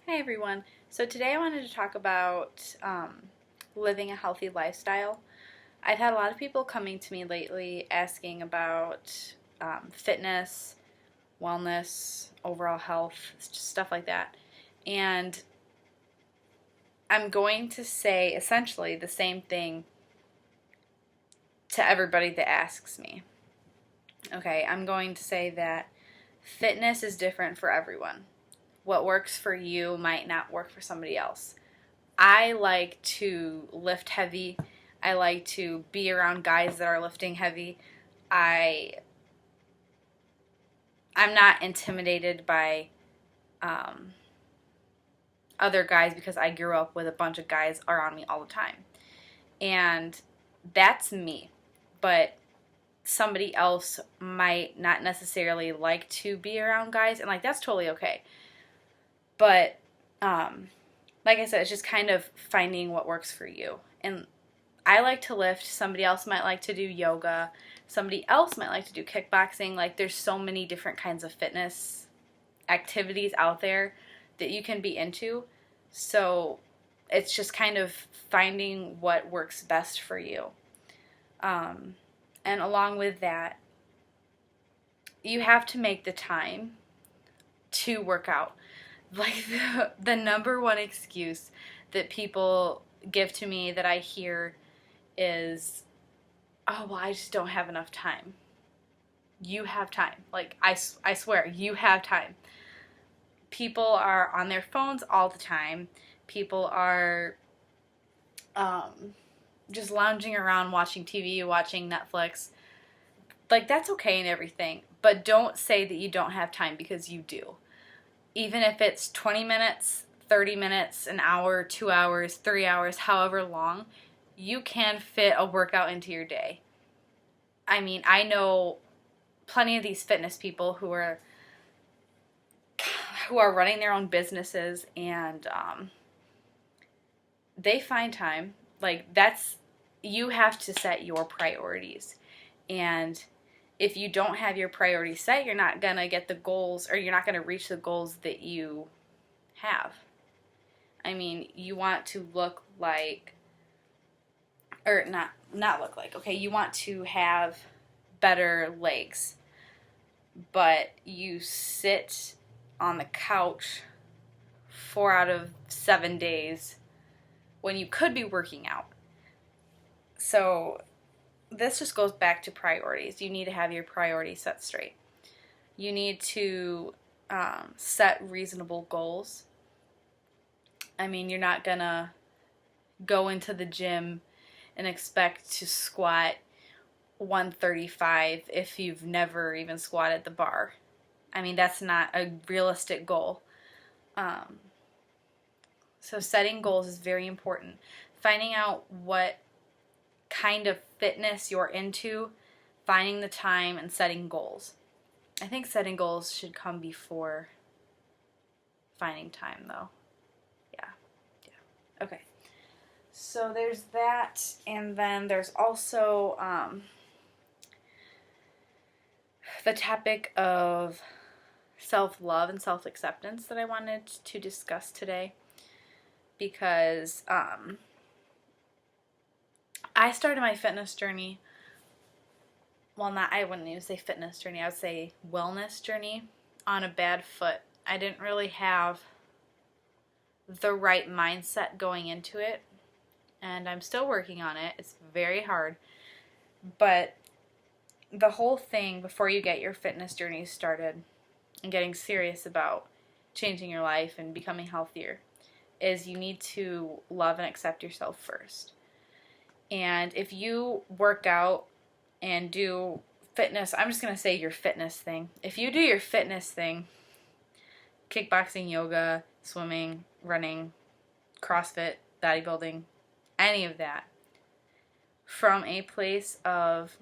Hi everyone. So today I wanted to talk about living a healthy lifestyle. I've had a lot of people coming to me lately asking about fitness, wellness, overall health, stuff like that. And I'm going to say essentially the same thing to everybody that asks me. Okay, I'm going to say that fitness is different for everyone. What works for you might not work for somebody else. I like to lift heavy. I like to be around guys that are lifting heavy. I I'm not intimidated by um, other guys because I grew up with a bunch of guys around me all the time, and that's me. But somebody else might not necessarily like to be around guys, and like that's totally okay. But like I said, it's just kind of finding what works for you. And I like to lift. Somebody else might like to do yoga. Somebody else might like to do kickboxing. Like, there's so many different kinds of fitness activities out there that you can be into. So it's just kind of finding what works best for you. And along with that, you have to make the time to work out. Like, the number one excuse that people give to me that I hear is, oh, well, I just don't have enough time. You have time. Like, I swear, you have time. People are on their phones all the time. People are just lounging around watching TV, watching Netflix. Like, that's okay and everything. But don't say that you don't have time, because you do. Even if it's 20 minutes, 30 minutes, an hour, 2 hours, 3 hours, however long, you can fit a workout into your day. I mean, I know plenty of these fitness people who are running their own businesses, and they find time. Like, you have to set your priorities. And if you don't have your priorities set, you're not going to get the goals, or you're not going to reach the goals that you have. I mean, you want to look like, or not look like, okay, you want to have better legs, but you sit on the couch 4 out of 7 days when you could be working out. So this just goes back to priorities. You need to have your priorities set straight. You need to set reasonable goals. I mean, you're not gonna go into the gym and expect to squat 135 if you've never even squatted the bar. I mean, that's not a realistic goal. So setting goals is very important. Finding out what kind of fitness you're into, finding the time, and setting goals. I think setting goals should come before finding time, though. Yeah. Okay. So there's that, and then there's also the topic of self-love and self-acceptance that I wanted to discuss today, because I started my fitness journey, well, I wouldn't even say fitness journey, I would say wellness journey, on a bad foot. I didn't really have the right mindset going into it, and I'm still working on it. It's very hard, but the whole thing before you get your fitness journey started and getting serious about changing your life and becoming healthier is you need to love and accept yourself first. And if you work out and do fitness, I'm just going to say your fitness thing. If you do your fitness thing, kickboxing, yoga, swimming, running, CrossFit, bodybuilding, any of that, from a place of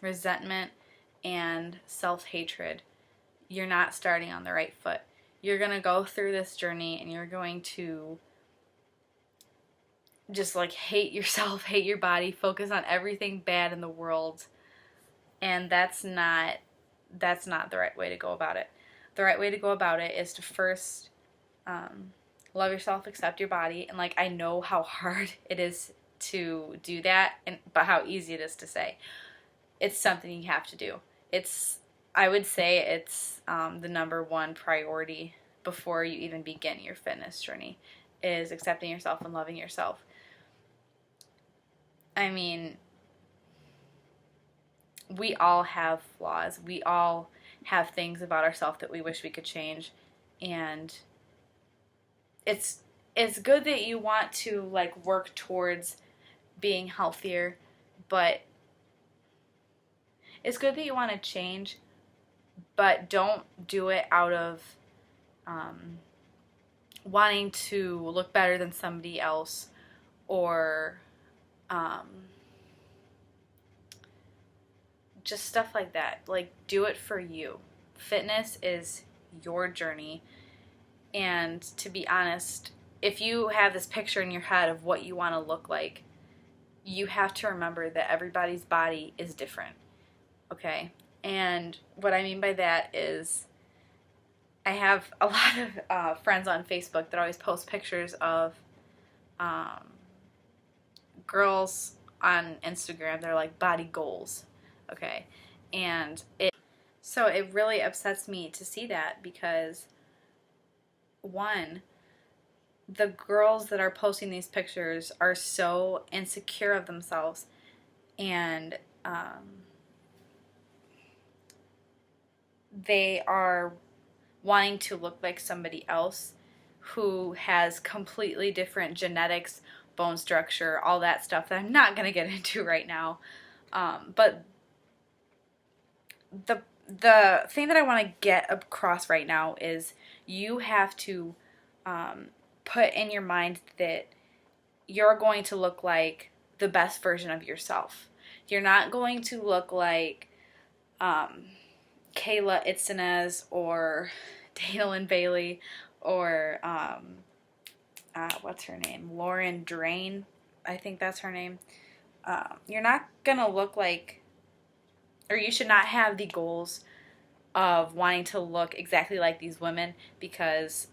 resentment and self-hatred, you're not starting on the right foot. You're going to go through this journey and you're going to just like hate yourself, hate your body, focus on everything bad in the world, and that's not the right way to go about it. the right way to go about it is to first love yourself, accept your body. And like, I know how hard it is to do that, but how easy it is to say. It's something you have to do. I would say it's the number one priority before you even begin your fitness journey, is accepting yourself and loving yourself. I mean, we all have flaws. We all have things about ourselves that we wish we could change. And it's good that you want to like work towards being healthier, but it's good that you want to change, but don't do it out of wanting to look better than somebody else, or just stuff like that. Like, do it for you. Fitness is your journey. And to be honest, if you have this picture in your head of what you want to look like, you have to remember that everybody's body is different. Okay? And what I mean by that is, I have a lot of friends on Facebook that always post pictures of girls on Instagram. They're like body goals. Okay? And it really upsets me to see that, because one, the girls that are posting these pictures are so insecure of themselves, and they are wanting to look like somebody else who has completely different genetics, bone structure, all that stuff that I'm not going to get into right now. But the thing that I want to get across right now is, you have to put in your mind that you're going to look like the best version of yourself. You're not going to look like Kayla Itzenez or Dana Lynn Bailey or what's her name? Lauren Drain, I think that's her name. You're not gonna look like, or you should not have the goals of wanting to look exactly like these women, because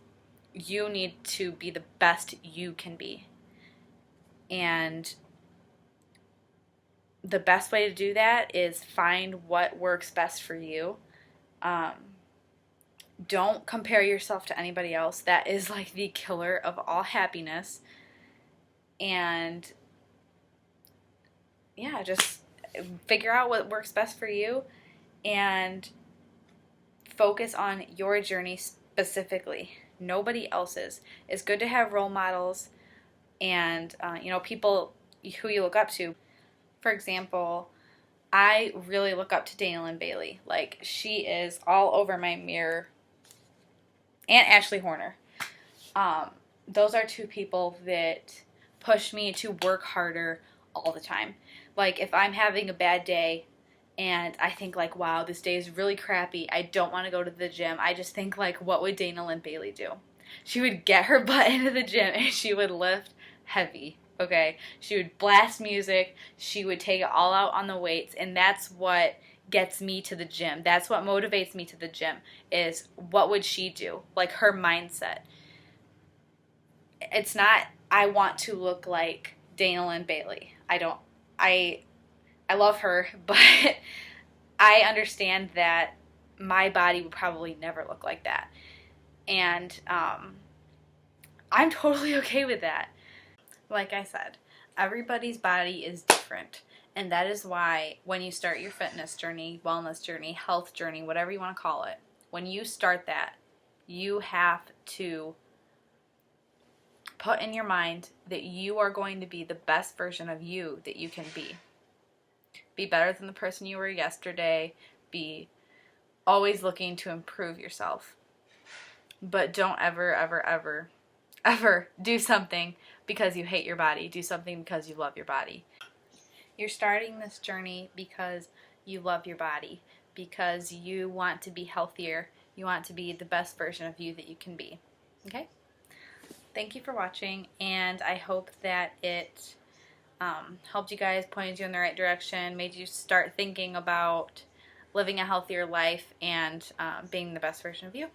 you need to be the best you can be. And the best way to do that is find what works best for you. Don't compare yourself to anybody else. That is like the killer of all happiness. And yeah, just figure out what works best for you and focus on your journey specifically, nobody else's. It's good to have role models and people who you look up to. For example, I really look up to Dana Lynn Bailey. Like, she is all over my mirror. And Ashley Horner. Those are two people that push me to work harder all the time. Like, if I'm having a bad day and I think like, wow, this day is really crappy, I don't want to go to the gym, I just think like, what would Dana Lynn Bailey do? She would get her butt into the gym and she would lift heavy. Okay, she would blast music, she would take it all out on the weights, and that's what gets me to the gym. That's what motivates me to the gym, is what would she do? Like, her mindset. It's not, I want to look like Dana Lynn Bailey. I love her, but I understand that my body would probably never look like that. And I'm totally okay with that. Like I said, everybody's body is different. And that is why when you start your fitness journey, wellness journey, health journey, whatever you want to call it, when you start that, you have to put in your mind that you are going to be the best version of you that you can be. Be better than the person you were yesterday. Be always looking to improve yourself. But don't ever, ever, ever, ever do something because you hate your body. Do something because you love your body. You're starting this journey because you love your body, because you want to be healthier. You want to be the best version of you that you can be. Okay? Thank you for watching, and I hope that it helped you guys, pointed you in the right direction, made you start thinking about living a healthier life and being the best version of you.